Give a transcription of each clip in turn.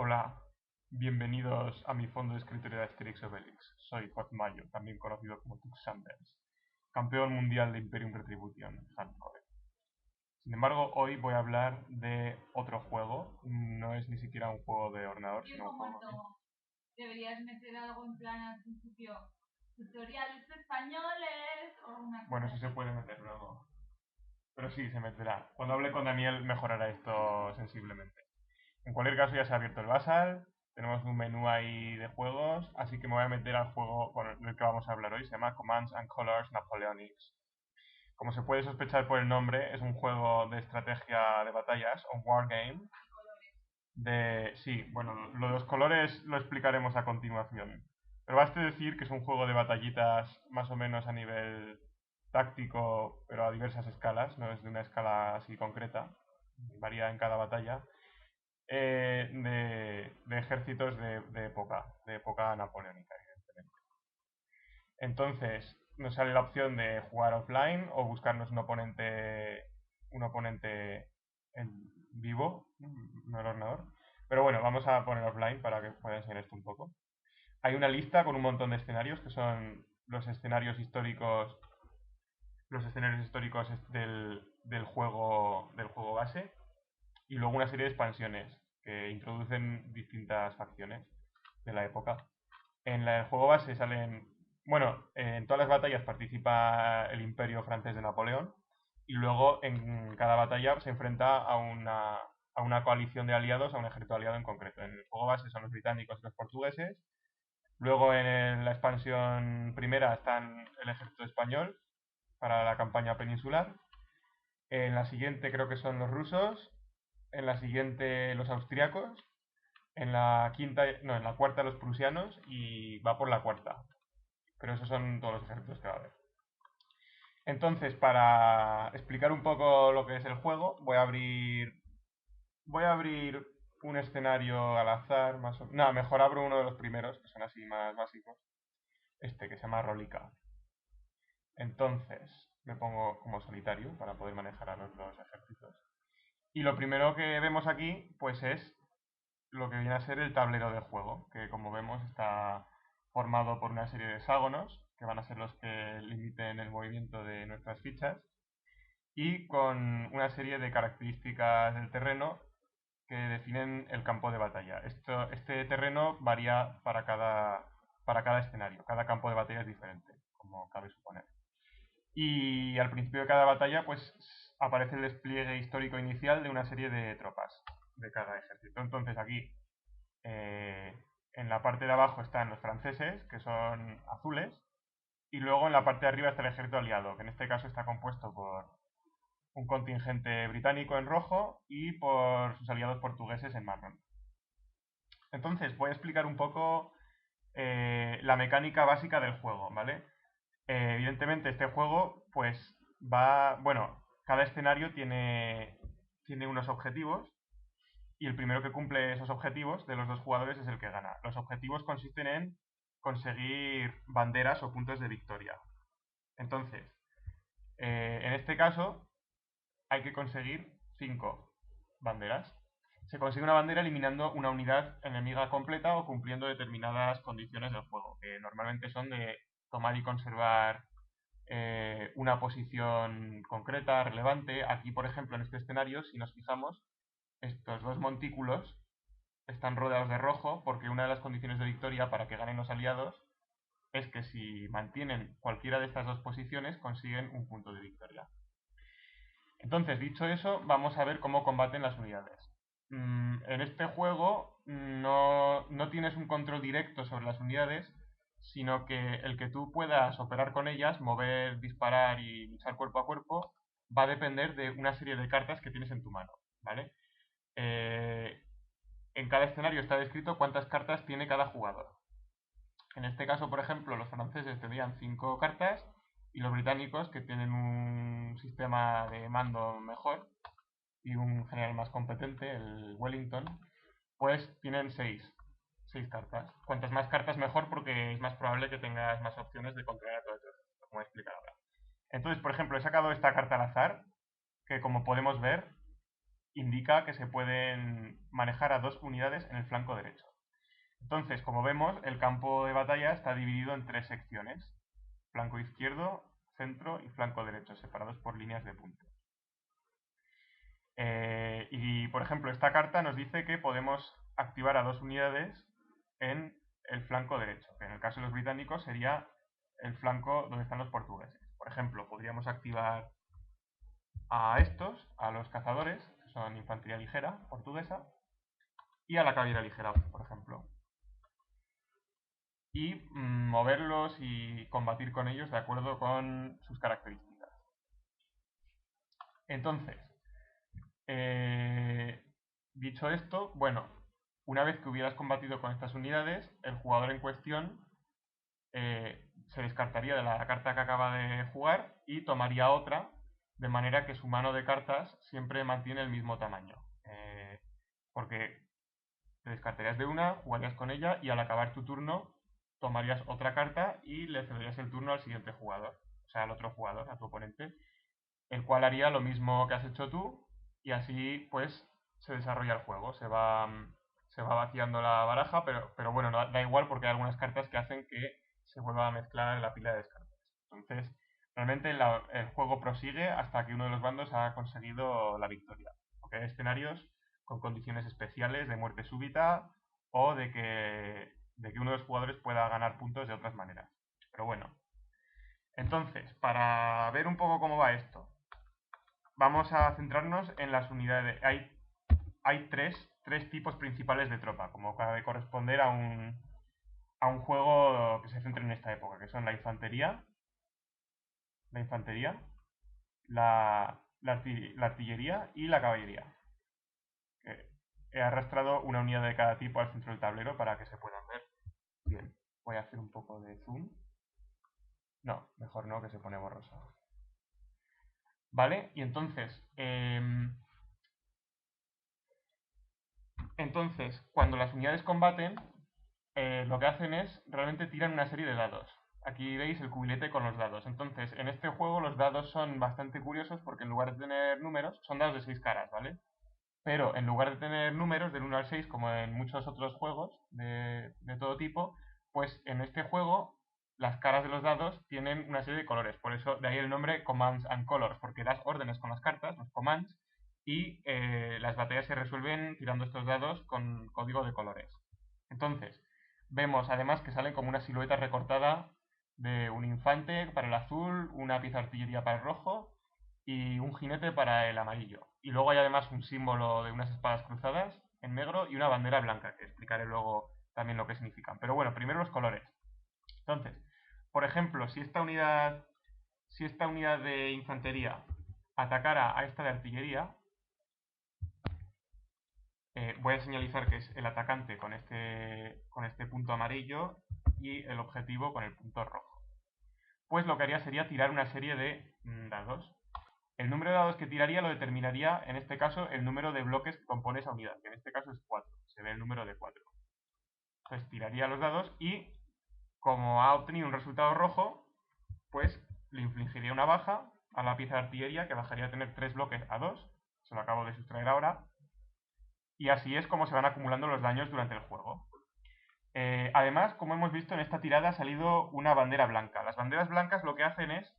Hola, bienvenidos a mi fondo de escritorio de Asterix Obelix. Soy Mayo, también conocido como Tux Sanders, campeón mundial de Imperium Retribution, Hardcore. Sin embargo, hoy voy a hablar de otro juego. No es ni siquiera un juego de ordenador, sino un juego... Deberías meter algo en plan al principio, tutoriales españoles o una cosa. Bueno, eso se puede meter luego. Pero sí, se meterá. Cuando hable con Daniel mejorará esto sensiblemente. En cualquier caso ya se ha abierto el Basal, tenemos un menú ahí de juegos, así que me voy a meter al juego del que vamos a hablar hoy, se llama Commands and Colors Napoleonics. Como se puede sospechar por el nombre, es un juego de estrategia de batallas, un wargame, sí, bueno, lo de los colores lo explicaremos a continuación. Pero basta decir que es un juego de batallitas más o menos a nivel táctico, pero a diversas escalas, no es de una escala así concreta, varía en cada batalla de ejércitos de época napoleónica, evidentemente. Entonces, nos sale la opción de jugar offline o buscarnos un oponente en vivo, no el ordenador. Pero bueno, vamos a poner offline para que pueda enseñar esto un poco. Hay una lista con un montón de escenarios que son los escenarios históricos del juego base y luego una serie de expansiones que introducen distintas facciones de la época. En el juego base salen, bueno, en todas las batallas participa el Imperio francés de Napoleón y luego en cada batalla se enfrenta a una coalición de aliados, a un ejército aliado en concreto. En el juego base son los británicos y los portugueses. Luego en la expansión primera están el ejército español para la campaña peninsular. En la siguiente creo que son los rusos, en la siguiente los austriacos, en la quinta, no, en la cuarta los prusianos y va por la cuarta. Pero esos son todos los ejércitos que va a haber. Entonces, para explicar un poco lo que es el juego, voy a abrir un escenario al azar, más o no, mejor abro uno de los primeros, que son así más básicos, que se llama Rolica. Entonces, me pongo como solitario para poder manejar a los dos ejércitos. Y lo primero que vemos aquí, pues es lo que viene a ser el tablero de juego, que como vemos está formado por una serie de hexágonos, que van a ser los que limiten el movimiento de nuestras fichas, y con una serie de características del terreno que definen el campo de batalla. Este terreno varía para cada escenario, cada campo de batalla es diferente, como cabe suponer. Y al principio de cada batalla, pues aparece el despliegue histórico inicial de una serie de tropas de cada ejército. Entonces aquí eh, en la parte de abajo están los franceses, que son azules, y luego en la parte de arriba está el ejército aliado, que en este caso está compuesto por un contingente británico en rojo y por sus aliados portugueses en marrón. Entonces voy a explicar un poco la mecánica básica del juego, ¿vale? Evidentemente este juego pues bueno, cada escenario tiene unos objetivos y el primero que cumple esos objetivos de los dos jugadores es el que gana. Los objetivos consisten en conseguir banderas o puntos de victoria. Entonces, en este caso hay que conseguir 5 banderas. Se consigue una bandera eliminando una unidad enemiga completa o cumpliendo determinadas condiciones del juego, que normalmente son de tomar y conservar una posición concreta, relevante. Aquí, por ejemplo, en este escenario, si nos fijamos, estos dos montículos están rodeados de rojo porque una de las condiciones de victoria para que ganen los aliados es que si mantienen cualquiera de estas dos posiciones consiguen un punto de victoria. Entonces, dicho eso, vamos a ver cómo combaten las unidades. En este juego no tienes un control directo sobre las unidades, sino que el que tú puedas operar con ellas, mover, disparar y luchar cuerpo a cuerpo, va a depender de una serie de cartas que tienes en tu mano, ¿vale? Eh, en cada escenario está descrito cuántas cartas tiene cada jugador. En este caso, por ejemplo, los franceses tendrían 5 cartas y los británicos, que tienen un sistema de mando mejor y un general más competente, el Wellington, pues tienen 6 cartas. Cuantas más cartas mejor porque es más probable que tengas más opciones de controlar a todo el ejército, como voy a explicar ahora. Entonces, por ejemplo, he sacado esta carta al azar, que como podemos ver, indica que se pueden manejar a 2 unidades en el flanco derecho. Entonces, como vemos, el campo de batalla está dividido en 3 secciones: flanco izquierdo, centro y flanco derecho, separados por líneas de puntos. Y, por ejemplo, esta carta nos dice que podemos activar a 2 unidades en el flanco derecho, que en el caso de los británicos sería el flanco donde están los portugueses. Por ejemplo, podríamos activar a estos, a los cazadores, que son infantería ligera portuguesa, y a la caballería ligera, por ejemplo. Y moverlos y combatir con ellos de acuerdo con sus características. Entonces, dicho esto, bueno, una vez que hubieras combatido con estas unidades, el jugador en cuestión se descartaría de la carta que acaba de jugar y tomaría otra, de manera que su mano de cartas siempre mantiene el mismo tamaño. Porque te descartarías de una, jugarías con ella y al acabar tu turno tomarías otra carta y le cederías el turno al siguiente jugador, o sea, al otro jugador, a tu oponente, el cual haría lo mismo que has hecho tú y así pues se desarrolla el juego, se va vaciando la baraja, pero bueno, da igual porque hay algunas cartas que hacen que se vuelva a mezclar la pila de descartes. Entonces, realmente el juego prosigue hasta que uno de los bandos ha conseguido la victoria. Porque hay escenarios con condiciones especiales de muerte súbita o de que uno de los jugadores pueda ganar puntos de otras maneras. Pero bueno, entonces, para ver un poco cómo va esto, vamos a centrarnos en las unidades. Hay tres tipos principales de tropa, como de corresponder a un juego que se centre en esta época, que son la infantería, la artillería y la caballería. He arrastrado una unidad de cada tipo al centro del tablero para que se puedan ver bien. Voy a hacer un poco de zoom. No, mejor no, que se pone borroso. ¿Vale? Y entonces, cuando las unidades combaten, lo que hacen es, realmente tiran una serie de dados. Aquí veis el cubilete con los dados. Entonces, en este juego los dados son bastante curiosos porque en lugar de tener números, son dados de 6 caras, ¿vale? Pero en lugar de tener números del 1 al 6, como en muchos otros juegos de todo tipo, pues en este juego las caras de los dados tienen una serie de colores. Por eso, de ahí el nombre Commands and Colors, porque das órdenes con las cartas, los commands, y las batallas se resuelven tirando estos dados con código de colores. Entonces, vemos además que salen como una silueta recortada de un infante para el azul, una pieza de artillería para el rojo y un jinete para el amarillo. Y luego hay además un símbolo de unas espadas cruzadas en negro y una bandera blanca, que explicaré luego también lo que significan. Pero bueno, primero los colores. Entonces, por ejemplo, si esta unidad de infantería atacara a esta de artillería, voy a señalizar que es el atacante con este punto amarillo y el objetivo con el punto rojo. Pues lo que haría sería tirar una serie de dados. El número de dados que tiraría lo determinaría, en este caso, el número de bloques que compone esa unidad, que en este caso es 4. Se ve el número de 4. Entonces tiraría los dados y, como ha obtenido un resultado rojo, pues le infligiría una baja a la pieza de artillería, que bajaría a tener 3 bloques a 2. Se lo acabo de sustraer ahora. Y así es como se van acumulando los daños durante el juego. Además, como hemos visto, en esta tirada ha salido una bandera blanca. Las banderas blancas lo que hacen es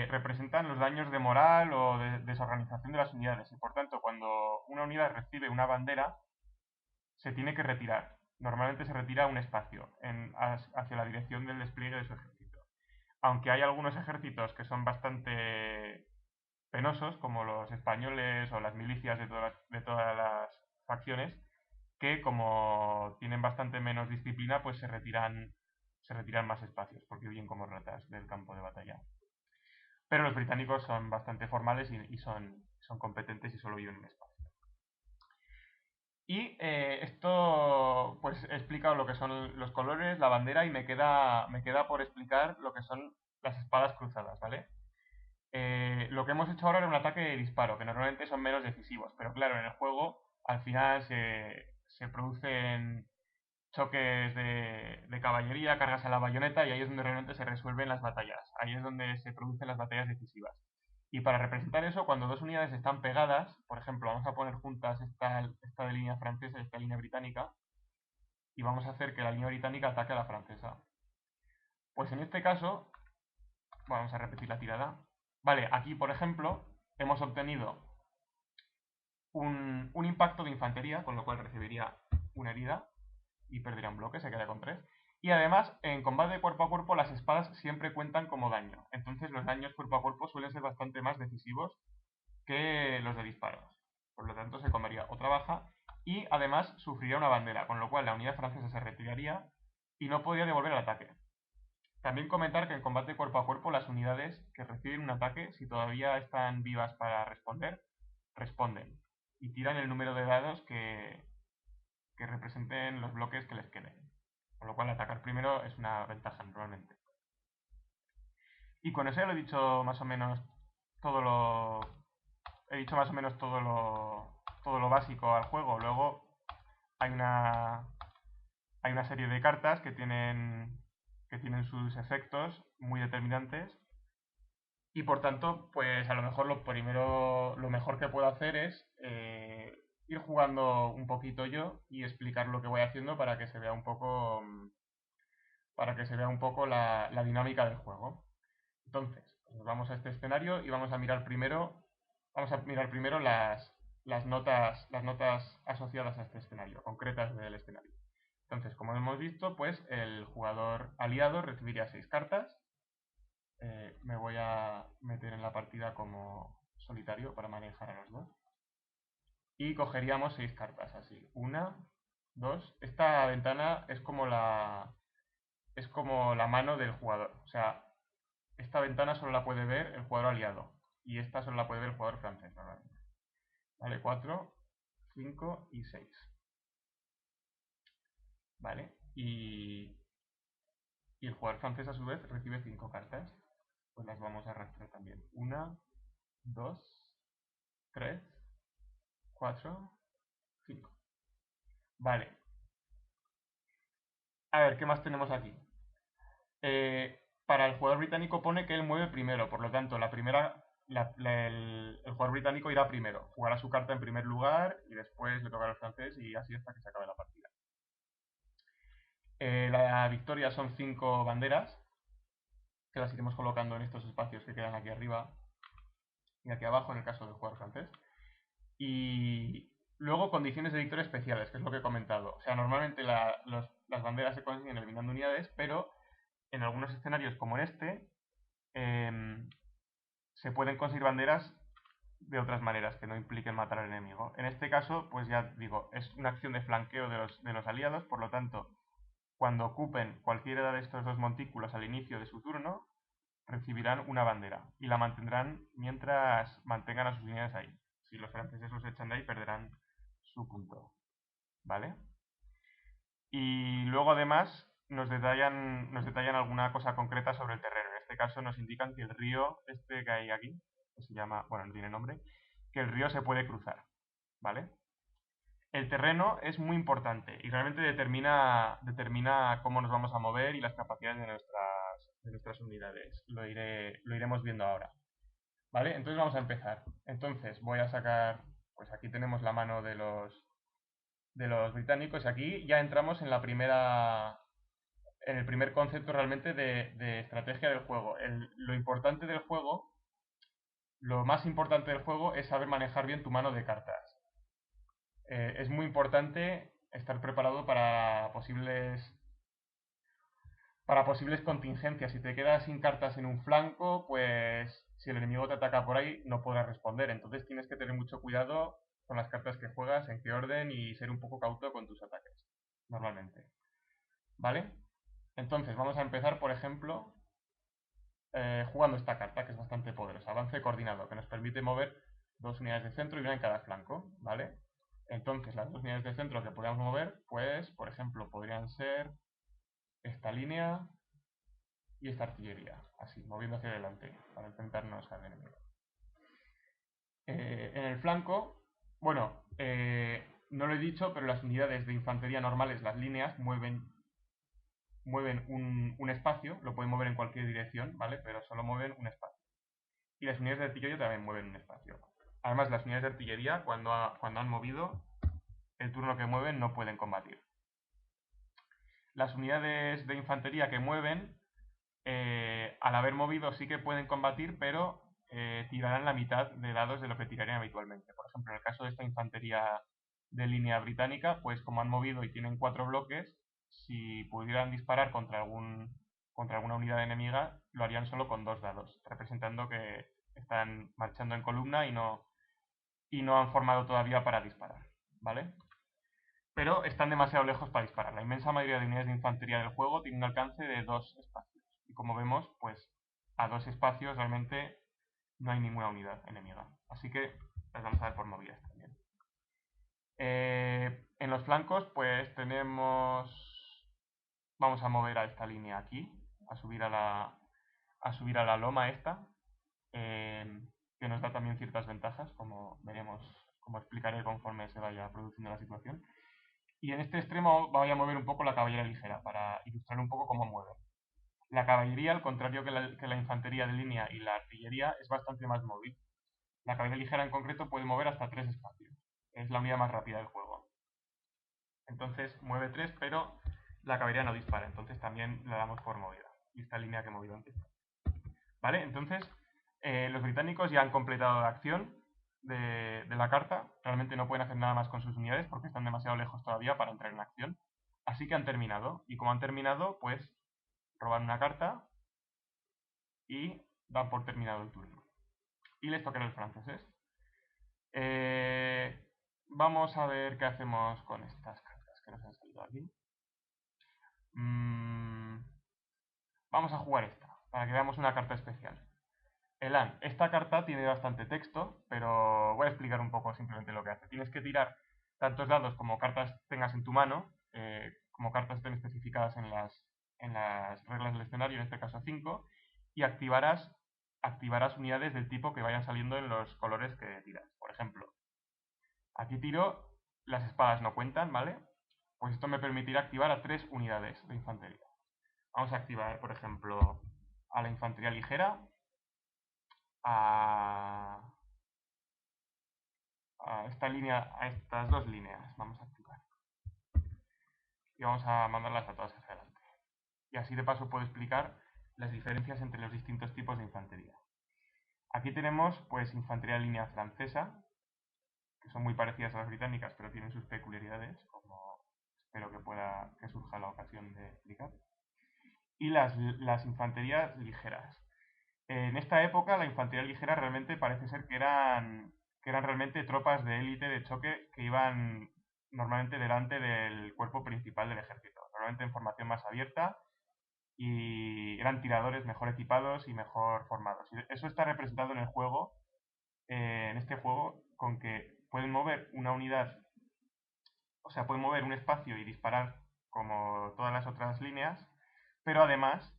representan los daños de moral o de desorganización de las unidades. Y por tanto, cuando una unidad recibe una bandera, se tiene que retirar. Normalmente se retira un espacio hacia la dirección del despliegue de su ejército. Aunque hay algunos ejércitos que son bastante penosos, como los españoles o las milicias de todas las facciones, que como tienen bastante menos disciplina, pues se retiran más espacios, porque huyen como ratas del campo de batalla. Pero los británicos son bastante formales y son competentes y solo viven un espacio. Y esto pues he explicado lo que son los colores, la bandera y me queda por explicar lo que son las espadas cruzadas, ¿vale? Lo que hemos hecho ahora era un ataque de disparo, que normalmente son menos decisivos, pero claro, en el juego al final se producen choques de caballería, cargas a la bayoneta y ahí es donde realmente se resuelven las batallas, ahí es donde se producen las batallas decisivas. Y para representar eso, cuando dos unidades están pegadas, por ejemplo, vamos a poner juntas esta de línea francesa y esta línea británica, y vamos a hacer que la línea británica ataque a la francesa. Pues en este caso, vamos a repetir la tirada. Vale, aquí por ejemplo, hemos obtenido un impacto de infantería, con lo cual recibiría una herida y perdería un bloque, se queda con 3. Y además, en combate cuerpo a cuerpo, las espadas siempre cuentan como daño. Entonces los daños cuerpo a cuerpo suelen ser bastante más decisivos que los de disparos. Por lo tanto, se comería otra baja y además sufriría una bandera, con lo cual la unidad francesa se retiraría y no podría devolver el ataque. También comentar que en combate cuerpo a cuerpo las unidades que reciben un ataque, si todavía están vivas para responder, responden y tiran el número de dados que representen los bloques que les queden. Con lo cual atacar primero es una ventaja normalmente. Y con eso ya lo he dicho más o menos todo lo... He dicho más o menos todo lo básico al juego. Luego hay una serie de cartas que tienen sus efectos muy determinantes y por tanto, pues a lo mejor lo mejor que puedo hacer es ir jugando un poquito yo y explicar lo que voy haciendo para que se vea un poco la dinámica del juego. Entonces, pues vamos a este escenario y vamos a mirar primero las notas asociadas a este escenario, concretas del escenario. Entonces, como hemos visto, pues el jugador aliado recibiría 6 cartas. Me voy a meter en la partida como solitario para manejar a los dos. Y cogeríamos 6 cartas así. Una, dos. Esta ventana es como la mano del jugador. O sea, esta ventana solo la puede ver el jugador aliado. Y esta solo la puede ver el jugador francés normalmente. Vale, 4, 5 y 6. Vale, y el jugador francés a su vez recibe 5 cartas. Pues las vamos a arrastrar también. 1, 2, 3, 4, 5. Vale. A ver, ¿qué más tenemos aquí? Para el jugador británico pone que él mueve primero, por lo tanto, el jugador británico irá primero, jugará su carta en primer lugar y después le tocará al francés y así hasta que se acabe la partida. La victoria son 5 banderas, que las iremos colocando en estos espacios que quedan aquí arriba y aquí abajo en el caso del jugador francés. Y luego condiciones de victoria especiales, que es lo que he comentado. O sea, normalmente las banderas se consiguen eliminando unidades, pero en algunos escenarios como en este, se pueden conseguir banderas de otras maneras que no impliquen matar al enemigo. En este caso, pues ya digo, es una acción de flanqueo de los aliados, por lo tanto, cuando ocupen cualquiera de estos dos montículos al inicio de su turno, recibirán una bandera y la mantendrán mientras mantengan a sus unidades ahí. Si los franceses los echan de ahí, perderán su punto. ¿Vale? Y luego además nos detallan alguna cosa concreta sobre el terreno. En este caso nos indican que el río este que hay aquí, que se llama, bueno, no tiene nombre, que el río se puede cruzar. ¿Vale? El terreno es muy importante y realmente determina cómo nos vamos a mover y las capacidades de nuestras unidades. Lo iremos viendo ahora. ¿Vale? Entonces vamos a empezar. Entonces voy a sacar, pues aquí tenemos la mano de los británicos. Aquí ya entramos en el primer concepto realmente de estrategia del juego. Lo importante del juego, lo más importante del juego es saber manejar bien tu mano de cartas. Es muy importante estar preparado para posibles contingencias. Si te quedas sin cartas en un flanco, pues si el enemigo te ataca por ahí, no podrás responder. Entonces tienes que tener mucho cuidado con las cartas que juegas, en qué orden y ser un poco cauto con tus ataques, normalmente. ¿Vale? Entonces vamos a empezar, por ejemplo, jugando esta carta, que es bastante poderosa. Avance coordinado, que nos permite mover 2 unidades de centro y una en cada flanco. ¿Vale? Entonces las 2 unidades de centro que podemos mover, pues, por ejemplo, podrían ser esta línea y esta artillería, así, moviendo hacia adelante, para enfrentarnos al enemigo. En el flanco, bueno, no lo he dicho, pero las unidades de infantería normales, las líneas, mueven un espacio, lo pueden mover en cualquier dirección, ¿vale? Pero solo mueven un espacio. y las unidades de artillería también mueven un espacio. Además, las unidades de artillería, cuando han movido, el turno que mueven no pueden combatir. Las unidades de infantería que mueven, al haber movido sí que pueden combatir, pero tirarán la mitad de dados de lo que tirarían habitualmente. Por ejemplo, en el caso de esta infantería de línea británica, pues como han movido y tienen 4 bloques, si pudieran disparar contra alguna unidad enemiga, lo harían solo con 2 dados, representando que están marchando en columna y no han formado todavía para disparar, ¿vale? Pero están demasiado lejos para disparar. La inmensa mayoría de unidades de infantería del juego tienen un alcance de 2 espacios. Y como vemos, pues a 2 espacios realmente no hay ninguna unidad enemiga. Así que las vamos a ver por movidas también. En los flancos, pues tenemos... Vamos a mover a esta línea aquí, a subir a la loma esta, que nos da también ciertas ventajas, como veremos, como explicaré conforme se vaya produciendo la situación. Y en este extremo voy a mover un poco la caballería ligera, para ilustrar un poco cómo mueve. La caballería, al contrario que la infantería de línea y la artillería, es bastante más móvil. La caballería ligera en concreto puede mover hasta 3 espacios. Es la unidad más rápida del juego. Entonces mueve 3, pero la caballería no dispara, entonces también la damos por movida. Y esta línea que he movido antes. ¿Vale? Entonces, los británicos ya han completado la acción de la carta. Realmente no pueden hacer nada más con sus unidades porque están demasiado lejos todavía para entrar en acción. Así que han terminado. Y como han terminado, pues roban una carta y dan por terminado el turno. Y les tocan a los franceses. Vamos a ver qué hacemos con estas cartas que nos han salido aquí. Vamos a jugar esta, para que veamos una carta especial. Elan, esta carta tiene bastante texto, pero voy a explicar un poco simplemente lo que hace. Tienes que tirar tantos dados como cartas tengas en tu mano, como cartas estén especificadas en las reglas del escenario, en este caso 5, y activarás unidades del tipo que vayan saliendo en los colores que tiras. Por ejemplo, aquí tiro, las espadas no cuentan, ¿vale? Pues esto me permitirá activar a 3 unidades de infantería. Vamos a activar, por ejemplo, a la infantería ligera, a estas 2 líneas. Vamos a activar. Y vamos a mandarlas a todas hacia adelante. Y así de paso puedo explicar las diferencias entre los distintos tipos de infantería. Aquí tenemos pues infantería de línea francesa, que son muy parecidas a las británicas, pero tienen sus peculiaridades, como espero que surja la ocasión de explicar. Y las infanterías ligeras. En esta época la infantería ligera realmente parece ser que eran realmente tropas de élite de choque que iban normalmente delante del cuerpo principal del ejército, normalmente en formación más abierta, y eran tiradores mejor equipados y mejor formados. Y eso está representado en el juego, en este juego, con que pueden mover una unidad, o sea, pueden mover un espacio y disparar como todas las otras líneas, pero además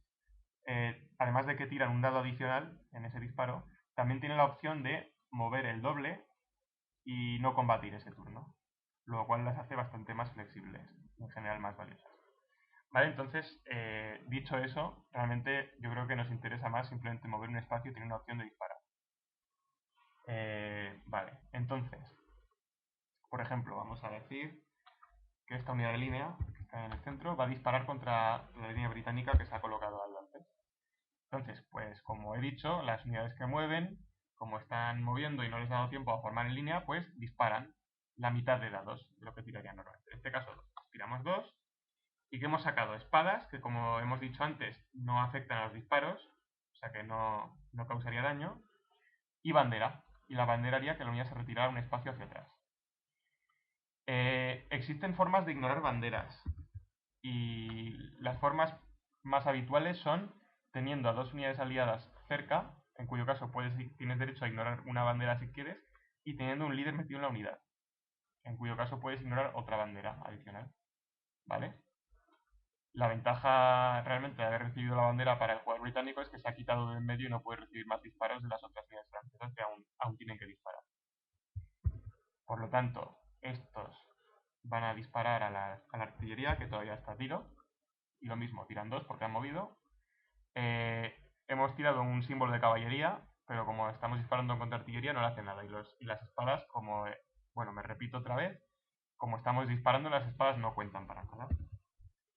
de que tiran un dado adicional en ese disparo, también tienen la opción de mover el doble y no combatir ese turno, lo cual las hace bastante más flexibles, en general más valiosas. Vale, entonces, dicho eso, realmente yo creo que nos interesa más simplemente mover un espacio y tener una opción de disparar. Vale, entonces, por ejemplo, vamos a decir que esta unidad de línea, que está en el centro, va a disparar contra la línea británica que se ha colocado adelante. Entonces, pues como he dicho, las unidades que mueven, como están moviendo y no les ha dado tiempo a formar en línea, pues disparan la mitad de dados de lo que tirarían normalmente. En este caso, tiramos 2 y que hemos sacado espadas, que como hemos dicho antes, no afectan a los disparos, o sea que no causaría daño, y bandera. Y la bandera haría que la unidad se retirara un espacio hacia atrás. Existen formas de ignorar banderas, y las formas más habituales son teniendo a 2 unidades aliadas cerca, en cuyo caso tienes derecho a ignorar una bandera si quieres, y teniendo un líder metido en la unidad, en cuyo caso puedes ignorar otra bandera adicional. ¿Vale? La ventaja realmente de haber recibido la bandera para el jugador británico es que se ha quitado de en medio y no puede recibir más disparos de las otras unidades francesas que aún tienen que disparar. Por lo tanto, estos van a disparar a la artillería, que todavía está a tiro, y lo mismo, tiran 2 porque han movido. Hemos tirado un símbolo de caballería, pero como estamos disparando contra artillería no le hace nada. Y las espadas, como, bueno, me repito otra vez, como estamos disparando, las espadas no cuentan para nada.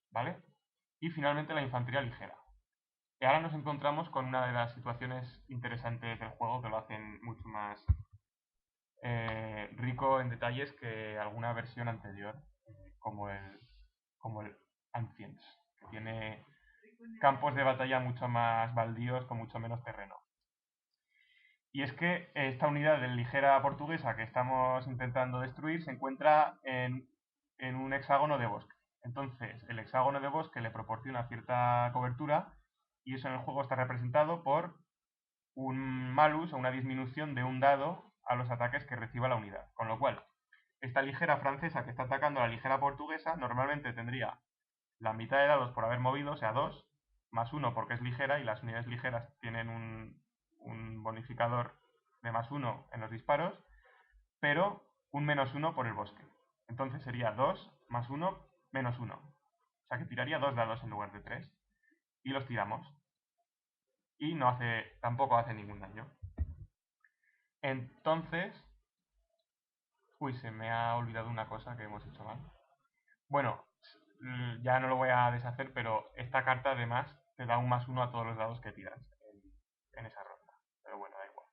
¿Vale? Y finalmente la infantería ligera. Y ahora nos encontramos con una de las situaciones interesantes del juego que lo hacen mucho más rico en detalles que alguna versión anterior, como el Ancients, que tiene campos de batalla mucho más baldíos, con mucho menos terreno. Y es que esta unidad de ligera portuguesa que estamos intentando destruir se encuentra en un hexágono de bosque. Entonces, el hexágono de bosque le proporciona cierta cobertura y eso en el juego está representado por un malus o una disminución de un dado a los ataques que reciba la unidad. Con lo cual, esta ligera francesa que está atacando a la ligera portuguesa normalmente tendría la mitad de dados por haber movido, o sea 2, más 1 porque es ligera y las unidades ligeras tienen un bonificador de más 1 en los disparos, pero un menos 1 por el bosque. Entonces sería 2 más 1 menos 1. O sea que tiraría 2 dados en lugar de 3. Y los tiramos. Y tampoco hace ningún daño. Entonces... Uy, se me ha olvidado una cosa que hemos hecho mal. Bueno, ya no lo voy a deshacer, pero esta carta además te da un más 1 a todos los dados que tiras en esa ronda. Pero bueno, da igual.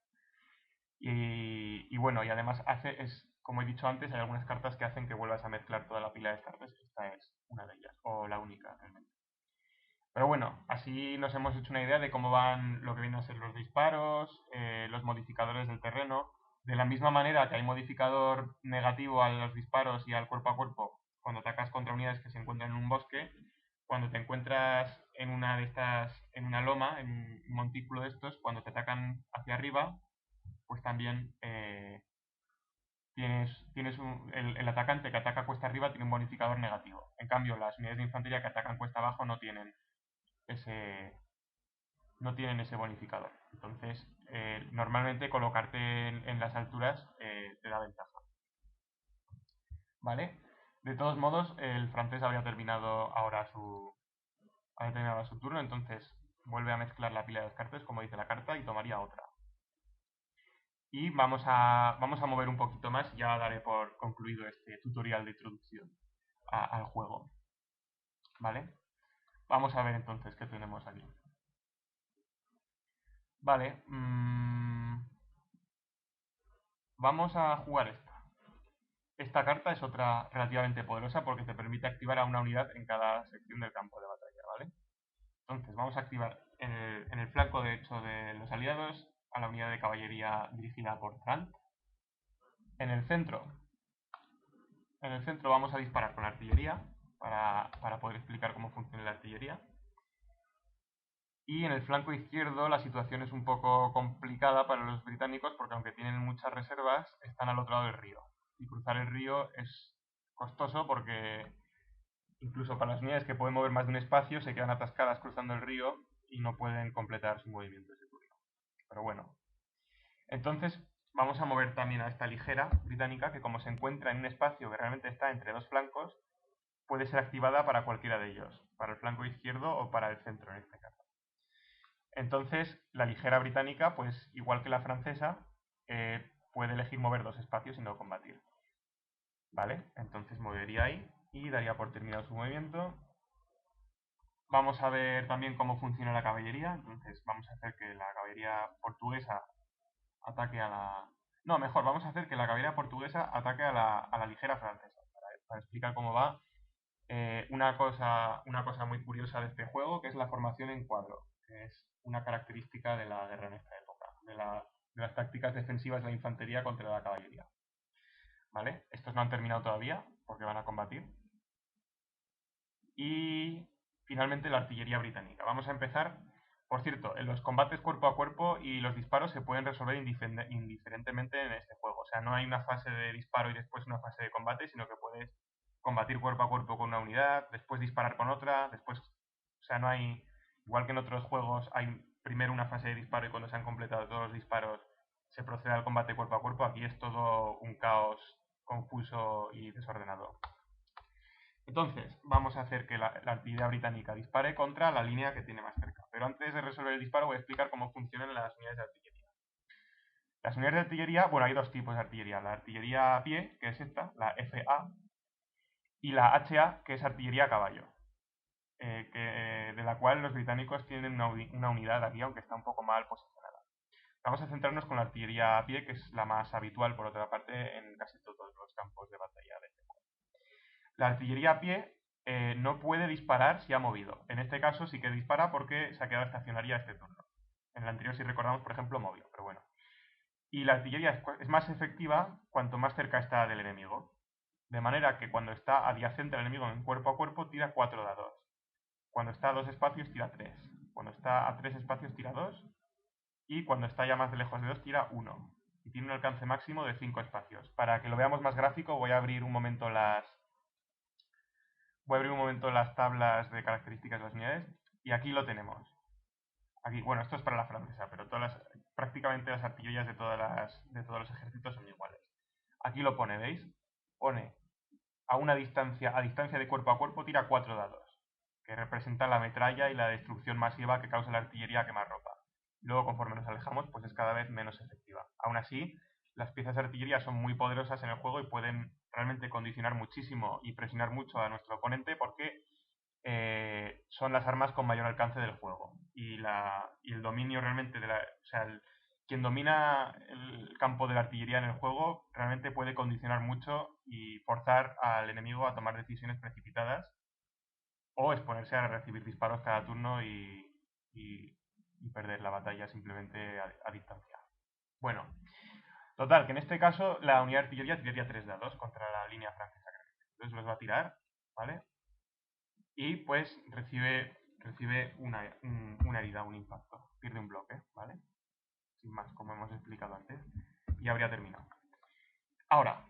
Y bueno, y además como he dicho antes, hay algunas cartas que hacen que vuelvas a mezclar toda la pila de cartas. Esta es una de ellas, o la única realmente. Pero bueno, así nos hemos hecho una idea de cómo van lo que vienen a ser los disparos, los modificadores del terreno. De la misma manera que hay modificador negativo a los disparos y al cuerpo a cuerpo cuando atacas contra unidades que se encuentran en un bosque, cuando te encuentras en una de estas, en una loma, en un montículo de estos, cuando te atacan hacia arriba, pues también el atacante que ataca cuesta arriba tiene un bonificador negativo. En cambio, las unidades de infantería que atacan cuesta abajo no tienen ese bonificador. Entonces, normalmente colocarte en las alturas te da ventaja. ¿Vale? De todos modos, el francés habría terminado su turno, entonces vuelve a mezclar la pila de descartes, como dice la carta, y tomaría otra. Y vamos a mover un poquito más, ya daré por concluido este tutorial de introducción al juego. ¿Vale? Vamos a ver entonces qué tenemos aquí. Vale, vamos a jugar esta. Esta carta es otra relativamente poderosa porque te permite activar a una unidad en cada sección del campo de batalla, ¿vale? Entonces vamos a activar en el flanco derecho de los aliados a la unidad de caballería dirigida por Trant. En el centro vamos a disparar con la artillería para poder explicar cómo funciona la artillería. Y en el flanco izquierdo la situación es un poco complicada para los británicos porque aunque tienen muchas reservas, están al otro lado del río. Y cruzar el río es costoso porque incluso para las unidades que pueden mover más de un espacio se quedan atascadas cruzando el río y no pueden completar su movimiento ese turno. Pero bueno. Entonces vamos a mover también a esta ligera británica que como se encuentra en un espacio que realmente está entre dos flancos, puede ser activada para cualquiera de ellos, para el flanco izquierdo o para el centro en este caso. Entonces, la ligera británica, pues igual que la francesa, puede elegir mover dos espacios y no combatir. ¿Vale? Entonces movería ahí y daría por terminado su movimiento. Vamos a ver también cómo funciona la caballería. Entonces vamos a hacer que la caballería portuguesa ataque a la... No, mejor, vamos a hacer que la caballería portuguesa ataque a la ligera francesa. Para explicar cómo va. Una cosa muy curiosa de este juego, que es la formación en cuadro, que es una característica de la guerra en esta época, de las tácticas defensivas de la infantería contra la caballería. ¿Vale? Estos no han terminado todavía, porque van a combatir. Y finalmente la artillería británica. Vamos a empezar, por cierto, en los combates cuerpo a cuerpo y los disparos se pueden resolver indiferentemente en este juego. O sea, no hay una fase de disparo y después una fase de combate, sino que puedes combatir cuerpo a cuerpo con una unidad, después disparar con otra, después... O sea, no hay... Igual que en otros juegos hay primero una fase de disparo y cuando se han completado todos los disparos se procede al combate cuerpo a cuerpo, aquí es todo un caos confuso y desordenado. Entonces, vamos a hacer que la artillería británica dispare contra la línea que tiene más cerca. Pero antes de resolver el disparo voy a explicar cómo funcionan las unidades de artillería. Las unidades de artillería, bueno, hay dos tipos de artillería. La artillería a pie, que es esta, la FA, y la HA, que es artillería a caballo, de la cual los británicos tienen una unidad aquí, aunque está un poco mal posicionada. Vamos a centrarnos con la artillería a pie, que es la más habitual, por otra parte, en casi todos los campos de batalla de este juego. La artillería a pie no puede disparar si ha movido. En este caso sí que dispara porque se ha quedado estacionaria este turno. En el anterior, si recordamos, por ejemplo, movió, pero bueno. Y la artillería es más efectiva cuanto más cerca está del enemigo. De manera que cuando está adyacente al enemigo en cuerpo a cuerpo, tira 4 dados. Cuando está a 2 espacios, tira 3. Cuando está a 3 espacios, tira 2. Y cuando está ya más de lejos de 2, tira 1. Y tiene un alcance máximo de 5 espacios. Para que lo veamos más gráfico, voy a abrir un momento las tablas de características de las unidades. Y aquí lo tenemos. Aquí, bueno, esto es para la francesa, pero prácticamente las artillerías de todos los ejércitos son iguales. Aquí lo pone, ¿veis? Pone a distancia de cuerpo a cuerpo, tira 4 dados, que representa la metralla y la destrucción masiva que causa la artillería a quemarropa. Luego, conforme nos alejamos, pues es cada vez menos efectiva. Aún así, las piezas de artillería son muy poderosas en el juego y pueden realmente condicionar muchísimo y presionar mucho a nuestro oponente porque son las armas con mayor alcance del juego. Y el dominio realmente quien domina el campo de la artillería en el juego realmente puede condicionar mucho y forzar al enemigo a tomar decisiones precipitadas o exponerse a recibir disparos cada turno y perder la batalla simplemente a distancia. Bueno, total, que en este caso la unidad de artillería tiraría 3 dados contra la línea francesa. Entonces los va a tirar, ¿vale? Y pues recibe una herida, un impacto. Pierde un bloque, ¿vale? Sin más, como hemos explicado antes. Y habría terminado. Ahora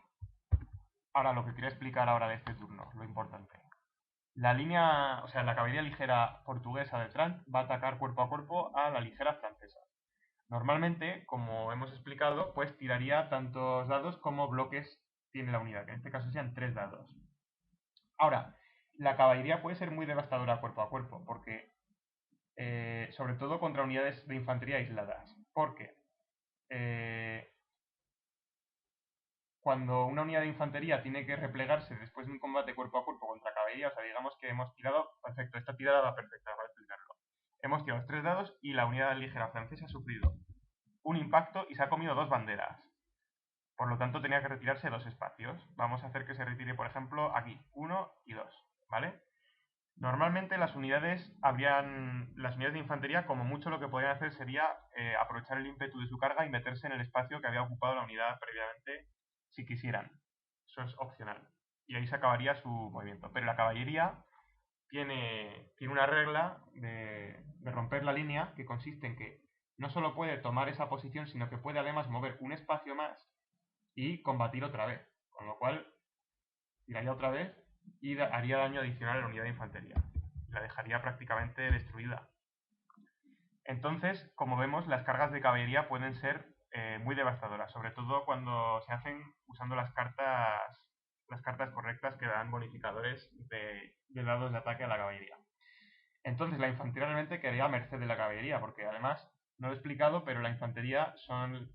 lo que quería explicar ahora de este turno, lo importante. La caballería ligera portuguesa de Trant va a atacar cuerpo a cuerpo a la ligera francesa. Normalmente, como hemos explicado, pues tiraría tantos dados como bloques tiene la unidad, que en este caso sean 3 dados. Ahora, la caballería puede ser muy devastadora cuerpo a cuerpo, porque sobre todo contra unidades de infantería aisladas, porque cuando una unidad de infantería tiene que replegarse después de un combate cuerpo a cuerpo contra caballería, o sea, digamos que hemos tirado, perfecto, esta tirada va perfecta para explicarlo. Hemos tirado los 3 dados y la unidad ligera francesa ha sufrido un impacto y se ha comido 2 banderas. Por lo tanto, tenía que retirarse 2 espacios. Vamos a hacer que se retire, por ejemplo, aquí, 1 y 2, ¿vale? Normalmente las unidades de infantería, como mucho lo que podrían hacer sería aprovechar el ímpetu de su carga y meterse en el espacio que había ocupado la unidad previamente, si quisieran. Eso es opcional. Y ahí se acabaría su movimiento. Pero la caballería tiene una regla de romper la línea que consiste en que no solo puede tomar esa posición, sino que puede además mover un espacio más y combatir otra vez. Con lo cual, tiraría otra vez y haría daño adicional a la unidad de infantería. La dejaría prácticamente destruida. Entonces, como vemos, las cargas de caballería pueden ser muy devastadoras, sobre todo cuando se hacen usando las cartas correctas que dan bonificadores de dados de ataque a la caballería. Entonces, la infantería realmente quedaría a merced de la caballería, porque además, no lo he explicado, pero la infantería son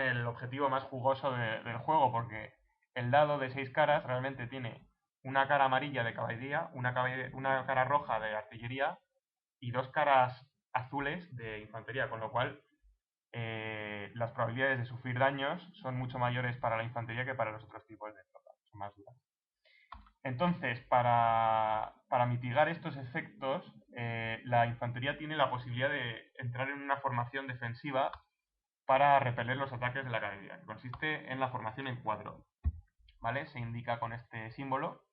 el objetivo más jugoso del juego, porque el dado de 6 caras realmente tiene una cara amarilla de caballería, una cara roja de artillería y 2 caras azules de infantería, con lo cual las probabilidades de sufrir daños son mucho mayores para la infantería que para los otros tipos de tropas, son más duras. Entonces, para mitigar estos efectos, la infantería tiene la posibilidad de entrar en una formación defensiva para repeler los ataques de la caballería, que consiste en la formación en cuadro, ¿vale? Se indica con este símbolo.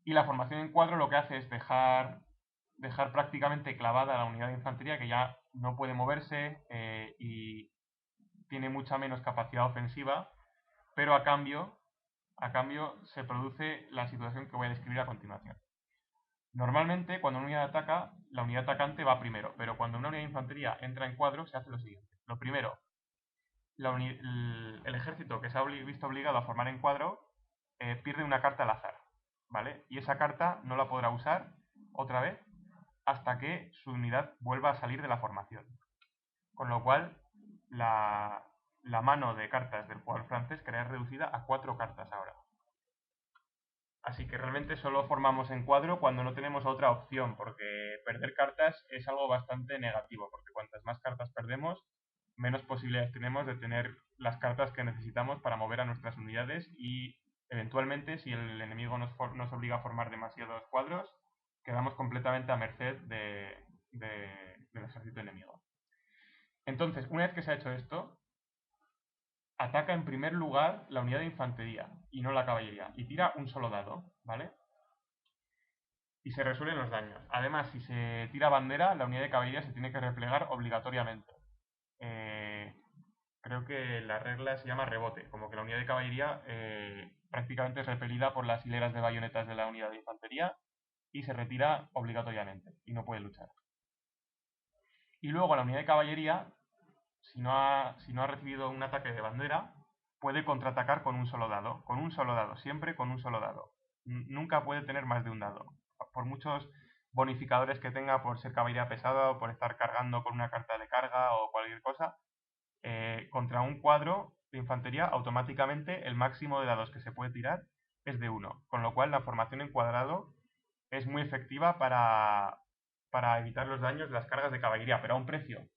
Y la formación en cuadro lo que hace es dejar prácticamente clavada la unidad de infantería, que ya no puede moverse y tiene mucha menos capacidad ofensiva, pero a cambio se produce la situación que voy a describir a continuación. Normalmente, cuando una unidad ataca, la unidad atacante va primero, pero cuando una unidad de infantería entra en cuadro, se hace lo siguiente. Lo primero, el ejército que se ha visto obligado a formar en cuadro pierde una carta al azar, ¿vale? Y esa carta no la podrá usar otra vez hasta que su unidad vuelva a salir de la formación. Con lo cual, la mano de cartas del jugador francés queda reducida a 4 cartas ahora. Así que realmente solo formamos encuadro cuando no tenemos otra opción, porque perder cartas es algo bastante negativo, porque cuantas más cartas perdemos, menos posibilidades tenemos de tener las cartas que necesitamos para mover a nuestras unidades y eventualmente, si el enemigo nos obliga a formar demasiados cuadros, quedamos completamente a merced del ejército enemigo. Entonces, una vez que se ha hecho esto, ataca en primer lugar la unidad de infantería y no la caballería, y tira un solo dado, ¿vale? Y se resuelven los daños. Además, si se tira bandera, la unidad de caballería se tiene que replegar obligatoriamente. Creo que la regla se llama rebote, como que la unidad de caballería prácticamente es repelida por las hileras de bayonetas de la unidad de infantería y se retira obligatoriamente y no puede luchar. Y luego la unidad de caballería, si no ha recibido un ataque de bandera, puede contraatacar con un solo dado, siempre con un solo dado. Nunca puede tener más de un dado. Por muchos bonificadores que tenga por ser caballería pesada o por estar cargando con una carta de carga o cualquier cosa, contra un cuadro de infantería automáticamente el máximo de dados que se puede tirar es de 1, con lo cual la formación en cuadrado es muy efectiva para evitar los daños de las cargas de caballería, pero a un precio.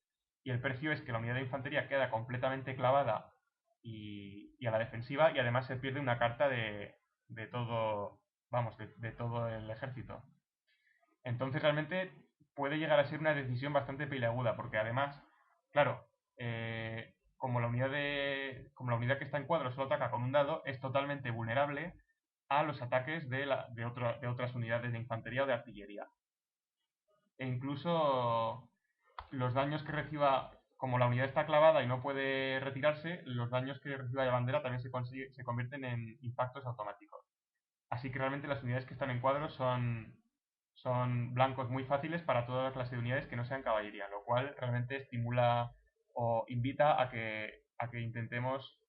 Y el precio es que la unidad de infantería queda completamente clavada y a la defensiva, y además se pierde una carta de todo, vamos, de todo el ejército. Entonces realmente puede llegar a ser una decisión bastante peliaguda, porque además, claro, como la unidad que está en cuadro solo ataca con un dado, es totalmente vulnerable a los ataques de otras unidades de infantería o de artillería. E incluso los daños que reciba, como la unidad está clavada y no puede retirarse, los daños que reciba de bandera también se convierten en impactos automáticos. Así que realmente las unidades que están en cuadro son blancos muy fáciles para toda la clase de unidades que no sean caballería, lo cual realmente estimula o invita a que intentemos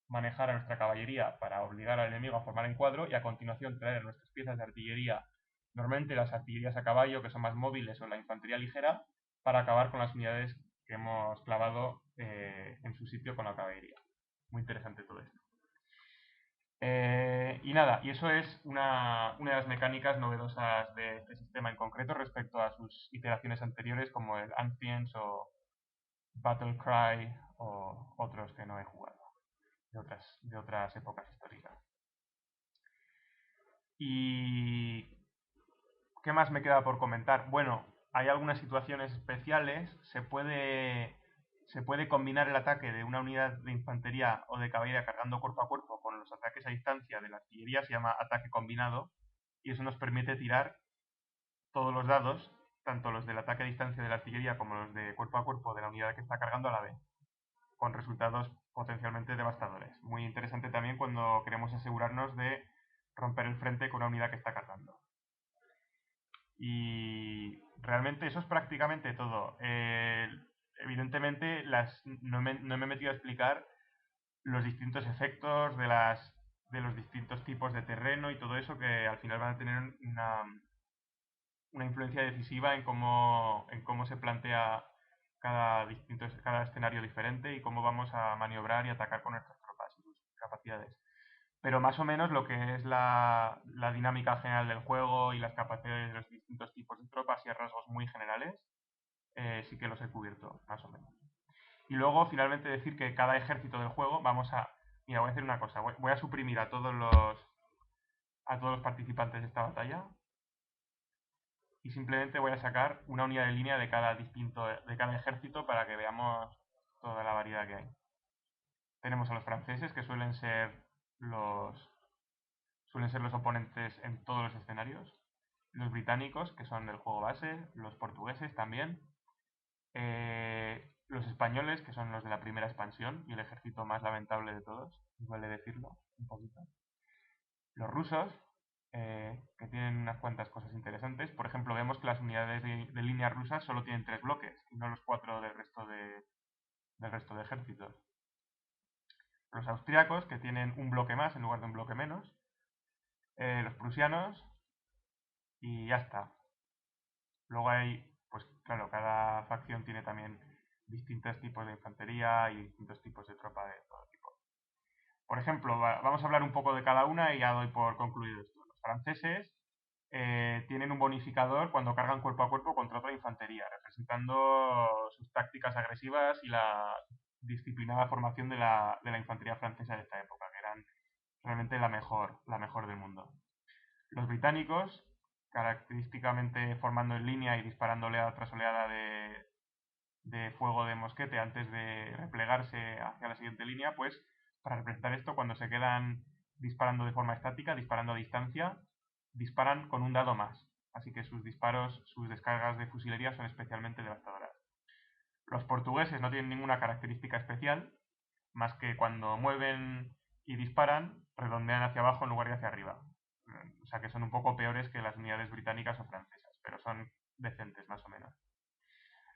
manejar a nuestra caballería para obligar al enemigo a formar en cuadro y a continuación traer nuestras piezas de artillería, normalmente las artillerías a caballo que son más móviles o la infantería ligera, para acabar con las unidades que hemos clavado en su sitio con la caballería. Muy interesante todo esto. Y nada, y eso es una de las mecánicas novedosas de este sistema en concreto respecto a sus iteraciones anteriores como el Ancients o Battle Cry o otros que no he jugado de otras épocas históricas. ¿Y qué más me queda por comentar? Bueno, hay algunas situaciones especiales. Se puede combinar el ataque de una unidad de infantería o de caballería cargando cuerpo a cuerpo con los ataques a distancia de la artillería, se llama ataque combinado, y eso nos permite tirar todos los dados, tanto los del ataque a distancia de la artillería como los de cuerpo a cuerpo de la unidad que está cargando a la vez, con resultados potencialmente devastadores. Muy interesante también cuando queremos asegurarnos de romper el frente con una unidad que está cargando. Y realmente eso es prácticamente todo. Evidentemente no me he metido a explicar los distintos efectos de los distintos tipos de terreno y todo eso, que al final van a tener una influencia decisiva en cómo se plantea cada escenario diferente y cómo vamos a maniobrar y atacar con nuestras tropas y sus capacidades. Pero más o menos lo que es la dinámica general del juego y las capacidades de los distintos tipos de tropas y a rasgos muy generales, sí que los he cubierto, más o menos. Y luego, finalmente, decir que cada ejército del juego Mira, voy a hacer una cosa. Voy a suprimir a todos los participantes de esta batalla y simplemente voy a sacar una unidad de línea de cada ejército para que veamos toda la variedad que hay. Tenemos a los franceses, que suelen ser los oponentes en todos los escenarios, los británicos, que son del juego base, los portugueses también, los españoles, que son los de la primera expansión y el ejército más lamentable de todos, duele decirlo un poquito, los rusos, que tienen unas cuantas cosas interesantes. Por ejemplo, vemos que las unidades de línea rusas solo tienen 3 bloques y no los 4 del resto de ejércitos. Los austriacos, que tienen un bloque más en lugar de un bloque menos. Los prusianos, y ya está. Luego hay, pues claro, cada facción tiene también distintos tipos de infantería y distintos tipos de tropa de todo tipo. Por ejemplo, vamos a hablar un poco de cada una y ya doy por concluido esto. Los franceses tienen un bonificador cuando cargan cuerpo a cuerpo contra otra infantería, representando sus tácticas agresivas y la disciplinada formación de la infantería francesa de esta época, que eran realmente la mejor del mundo. Los británicos, característicamente formando en línea y disparando oleada tras oleada de fuego de mosquete antes de replegarse hacia la siguiente línea, pues para representar esto, cuando se quedan disparando de forma estática, disparando a distancia, disparan con un dado más. Así que sus disparos, sus descargas de fusilería son especialmente devastadoras. Los portugueses no tienen ninguna característica especial, más que cuando mueven y disparan, redondean hacia abajo en lugar de hacia arriba. O sea que son un poco peores que las unidades británicas o francesas, pero son decentes más o menos.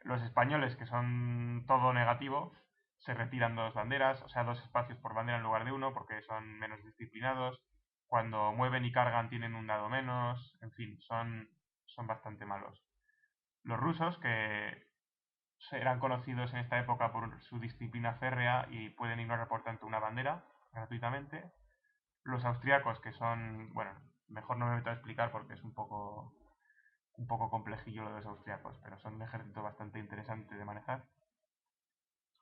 Los españoles, que son todo negativo, se retiran dos banderas, o sea, dos espacios por bandera en lugar de uno, porque son menos disciplinados. Cuando mueven y cargan tienen un dado menos, en fin, son bastante malos. Los rusos, que eran conocidos en esta época por su disciplina férrea y pueden ignorar por tanto una bandera gratuitamente. Los austriacos, que son, bueno, mejor no me meto a explicar porque es un poco complejillo lo de los austriacos, pero son un ejército bastante interesante de manejar.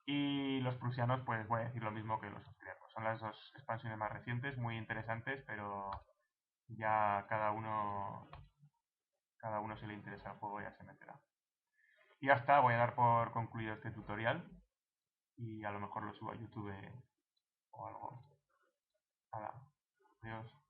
Y los prusianos, pues voy a decir lo mismo que los austriacos. Son las dos expansiones más recientes, muy interesantes, pero ya cada uno si le interesa el juego ya se meterá. Y ya está, voy a dar por concluido este tutorial y a lo mejor lo subo a YouTube o algo. Hala, adiós.